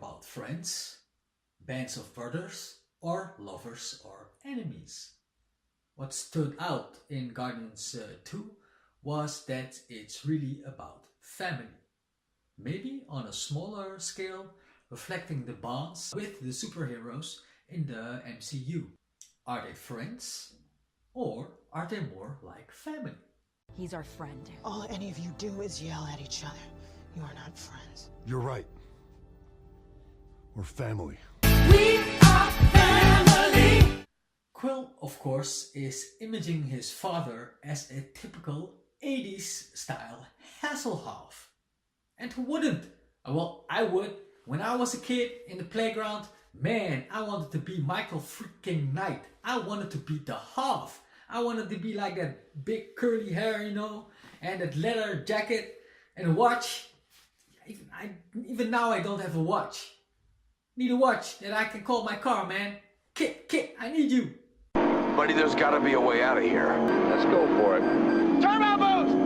about friends, bands of brothers, or lovers or enemies. What stood out in Guardians 2 was that it's really about family. Maybe on a smaller scale, reflecting the bonds with the superheroes in the MCU. Are they friends? Or are they more like family? He's our friend. All any of you do is yell at each other. You are not friends. You're right. We're family. We are family! Quill, of course, is imaging his father as a typical 80s style Hasselhoff. And who wouldn't? Well, I would. When I was a kid in the playground, man, I wanted to be Michael freaking Knight. I wanted to be the Half. I wanted to be like that big curly hair, you know, and that leather jacket and a watch. Even now I don't have a watch. Need a watch that I can call my car, man. Kit, I need you. Buddy, there's gotta be a way out of here. Let's go for it. Turbo boost!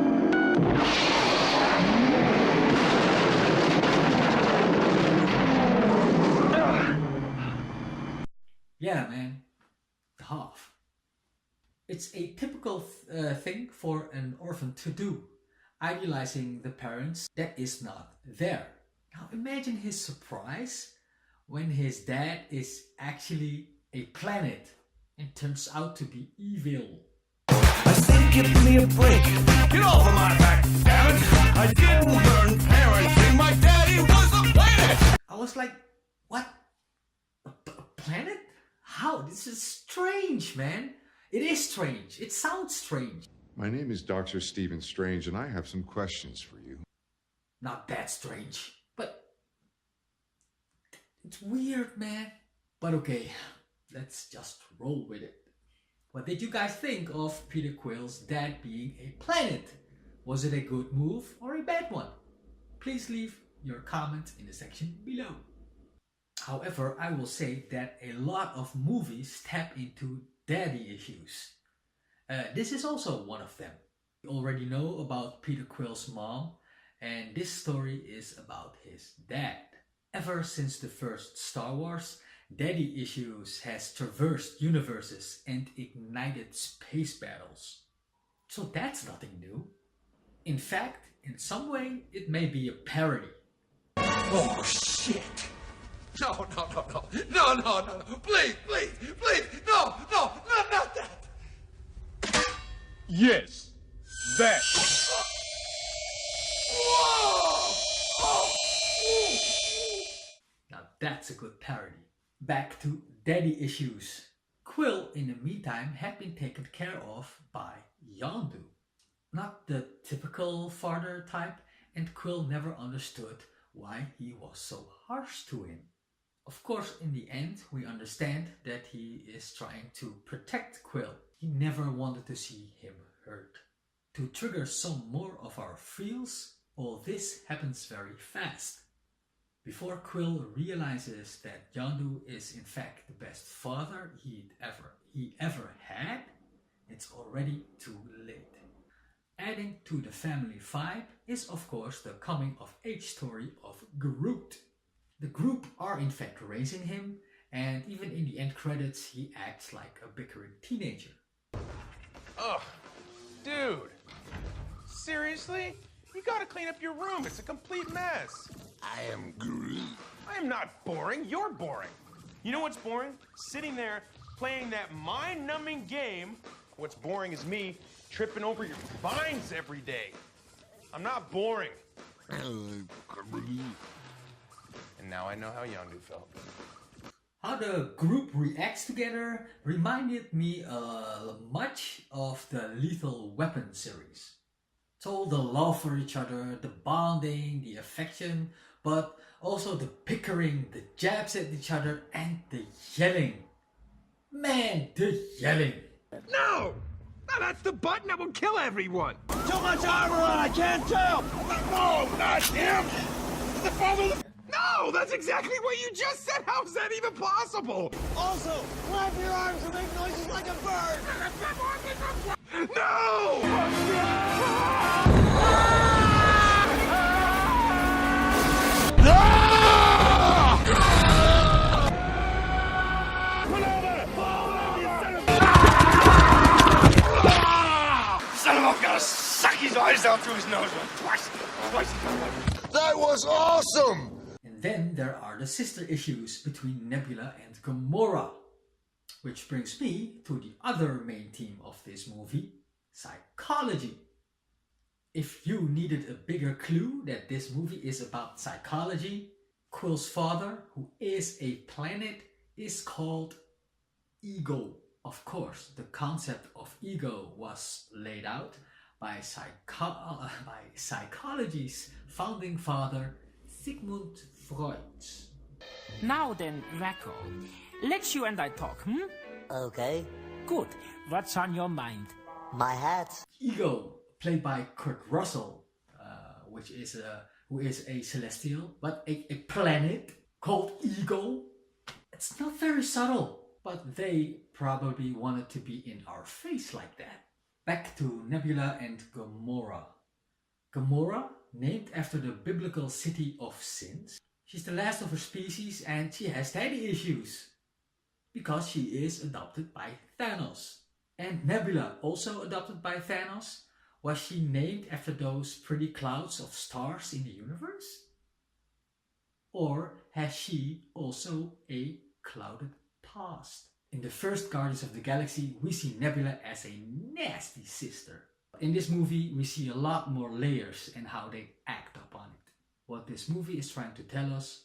Yeah, man. The Half. It's a typical thing for an orphan to do. Idealizing the parents that is not there. Now imagine his surprise when his dad is actually a planet and turns out to be evil. I said give me a break. Get off of my back, damn it! I didn't learn parenting. My daddy was a planet! I was like, what? A planet? How? This is strange, man. It is strange. It sounds strange. My name is Dr. Stephen Strange, and I have some questions for you. Not that strange, but it's weird, man. But okay, let's just roll with it. What did you guys think of Peter Quill's dad being a planet? Was it a good move or a bad one? Please leave your comment in the section below. However, I will say that a lot of movies tap into daddy issues. This is also one of them. We already know about Peter Quill's mom, and this story is about his dad. Ever since the first Star Wars, daddy issues has traversed universes and ignited space battles. So that's nothing new. In fact, in some way, it may be a parody. Oh shit! No, please, no, not that! Yes, that. Now that's a good parody. Back to daddy issues. Quill, in the meantime, had been taken care of by Yondu. Not the typical father type, and Quill never understood why he was so harsh to him. Of course, in the end, we understand that he is trying to protect Quill. He never wanted to see him hurt. To trigger some more of our feels, all this happens very fast. Before Quill realizes that Yondu is in fact the best father he ever had, it's already too late. Adding to the family vibe is of course the coming of age story of Groot. The group are in fact raising him, and even in the end credits he acts like a bickering teenager. Ugh, dude. Seriously? You gotta clean up your room. It's a complete mess. I am Groot. I am not boring. You're boring. You know what's boring? Sitting there playing that mind-numbing game. What's boring is me tripping over your vines every day. I'm not boring. And now I know how Yondu felt. How the group reacts together reminded me much of the Lethal Weapon series. It's all the love for each other, the bonding, the affection, but also the bickering, the jabs at each other, and the yelling. Man, the yelling. No! No, that's the button that will kill everyone! Too much armor on, I can't tell! No, not him! The father of the... No, that's exactly what you just said! How is that even possible? Also, flap your arms and make noises like a bird! No! his eyes down through his nose. Twice. That was awesome! And then there are the sister issues between Nebula and Gamora. Which brings me to the other main theme of this movie, psychology. If you needed a bigger clue that this movie is about psychology, Quill's father, who is a planet, is called Ego. Of course, the concept of ego was laid out by psychology's founding father, Sigmund Freud. Now then, Racco, let's you and I talk, Okay. Good. What's on your mind? My hat. Ego, played by Kurt Russell, who is a celestial, but a planet called Ego. It's not very subtle, but they probably wanted to be in our face like that. Back to Nebula and Gamora. Gamora, named after the biblical city of sins. She's the last of her species and she has daddy issues. Because she is adopted by Thanos. And Nebula, also adopted by Thanos. Was she named after those pretty clouds of stars in the universe? Or has she also a clouded past? In the first Guardians of the Galaxy, we see Nebula as a nasty sister. In this movie, we see a lot more layers and how they act upon it. What this movie is trying to tell us,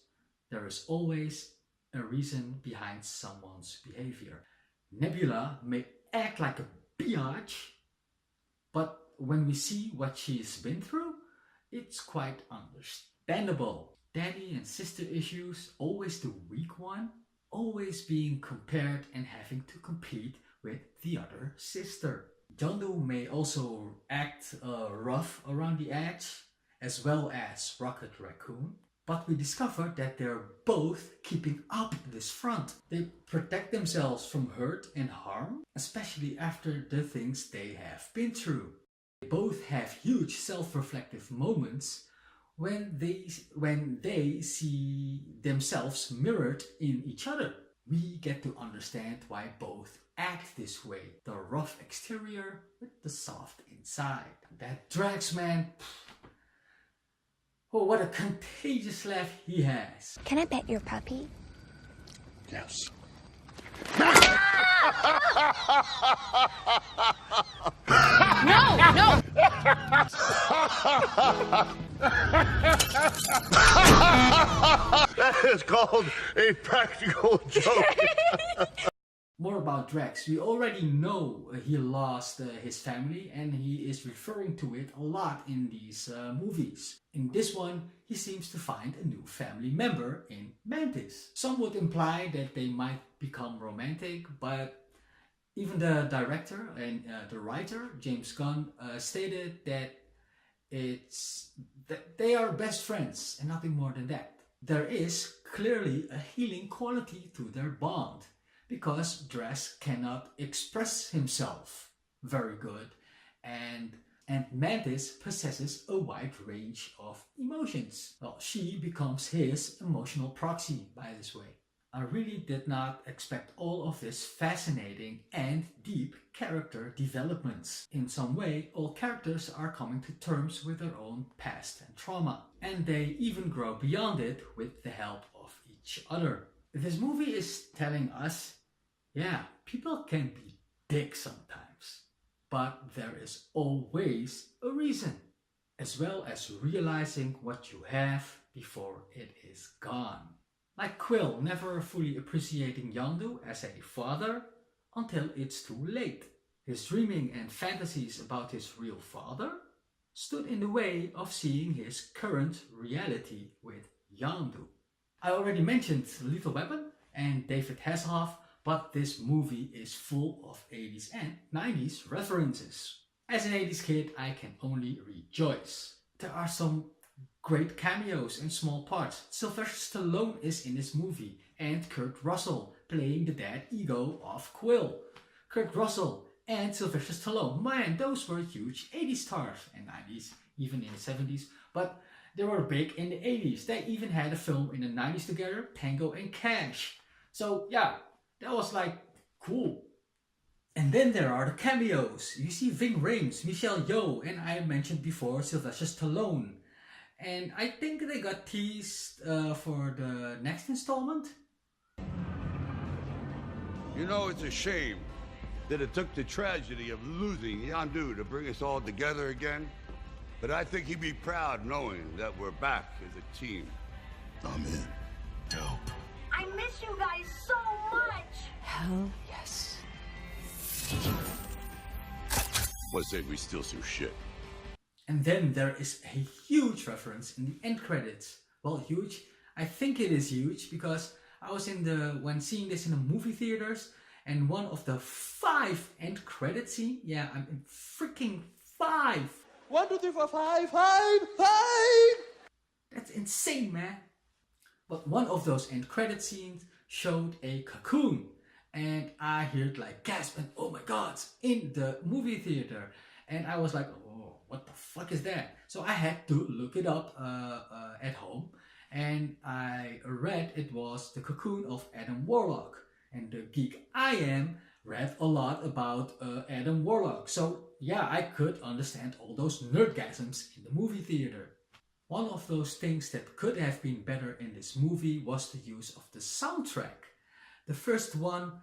there is always a reason behind someone's behavior. Nebula may act like a biatch, but when we see what she's been through, it's quite understandable. Daddy and sister issues, always the weak one, always being compared and having to compete with the other sister. Yondu may also act rough around the edge, as well as Rocket Raccoon, but we discover that they're both keeping up this front. They protect themselves from hurt and harm, especially after the things they have been through. They both have huge self-reflective moments when they see themselves mirrored in each other. We get to understand why both act this way. The rough exterior with the soft inside. That Drax man, oh, what a contagious laugh he has. Can I pet your puppy? Yes. No! That is called a practical joke. More about Drax. We already know he lost his family and he is referring to it a lot in these movies. In this one, he seems to find a new family member in Mantis. Some would imply that they might become romantic, but even the director and the writer, James Gunn, stated that they are best friends and nothing more than that. There is clearly a healing quality to their bond, because Drax cannot express himself very good, and Mantis possesses a wide range of emotions. Well, she becomes his emotional proxy by this way. I really did not expect all of this fascinating and deep character developments. In some way, all characters are coming to terms with their own past and trauma, and they even grow beyond it with the help of each other. This movie is telling us, yeah, people can be dicks sometimes, but there is always a reason, as well as realizing what you have before it is gone. Like Quill never fully appreciating Yondu as a father until it's too late. His dreaming and fantasies about his real father stood in the way of seeing his current reality with Yondu. I already mentioned Lethal Weapon and David Hasselhoff, but this movie is full of 80s and 90s references. As an 80s kid, I can only rejoice. There are some great cameos and small parts. Sylvester Stallone is in this movie, and Kurt Russell playing the dad ego of Quill. Kurt Russell and Sylvester Stallone, man, those were huge 80s stars and 90s, even in the 70s, but they were big in the 80s. They even had a film in the 90s together, Tango and Cash. So yeah, that was like cool. And then there are the cameos. You see Ving Rhames, Michelle Yeoh, and I mentioned before Sylvester Stallone. And I think they got teased for the next installment. You know, it's a shame that it took the tragedy of losing Yandu to bring us all together again. But I think he'd be proud knowing that we're back as a team. I'm in. Dope. I miss you guys so much! Hell yes. Let's say we steal some shit. And then there is a huge reference in the end credits. Well, huge. I think it is huge because I was when seeing this in the movie theaters, and one of the 5 end credit scene. Yeah, I'm in freaking 5. 1, 2, 3, 4, 5, 5. That's insane, man. But one of those end credit scenes showed a cocoon, and I heard like gasp and oh my god in the movie theater, and I was like, oh, what the fuck is that? So I had to look it up at home, and I read it was the cocoon of Adam Warlock. And the geek I am read a lot about Adam Warlock, so yeah, I could understand all those nerdgasms in the movie theater. One of those things that could have been better in this movie was the use of the soundtrack. The first one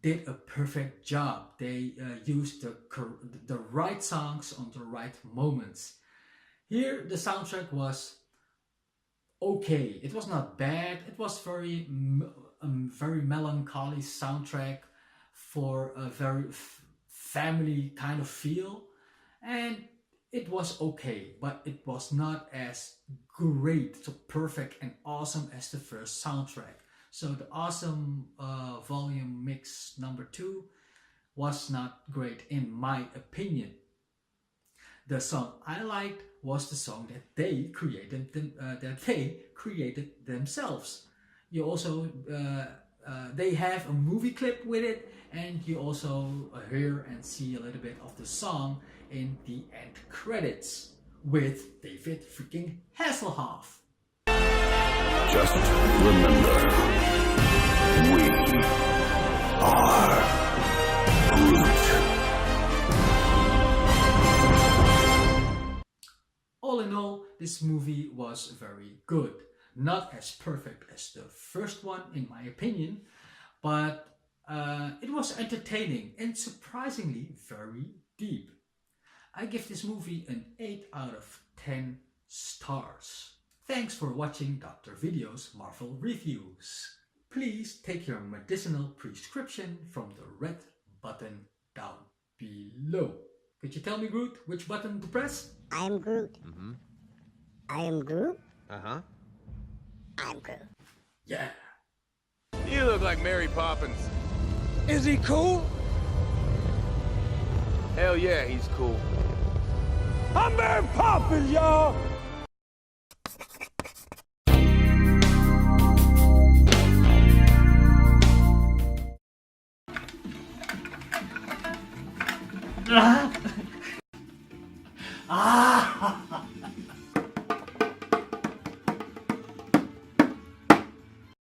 did a perfect job. They used the right songs on the right moments. Here the soundtrack was okay. It was not bad. It was very melancholy soundtrack for a very family kind of feel, and it was okay, but it was not as great, so perfect and awesome as the first soundtrack. So the awesome volume mix number 2 was not great in my opinion. The song I liked was the song that they created themselves. You also they have a movie clip with it, and you also hear and see a little bit of the song in the end credits with David freaking Hasselhoff. Just remember, we are Groot. All in all, this movie was very good. Not as perfect as the first one in my opinion, but it was entertaining and surprisingly very deep. I give this movie an 8 out of 10 stars. Thanks for watching Dr. Video's Marvel Reviews. Please take your medicinal prescription from the red button down below. Could you tell me, Groot, which button to press? I am Groot. I am Groot. Uh-huh. I'm Groot. Yeah. You look like Mary Poppins. Is he cool? Hell yeah, he's cool. I'm Mary Poppins, y'all. Ah!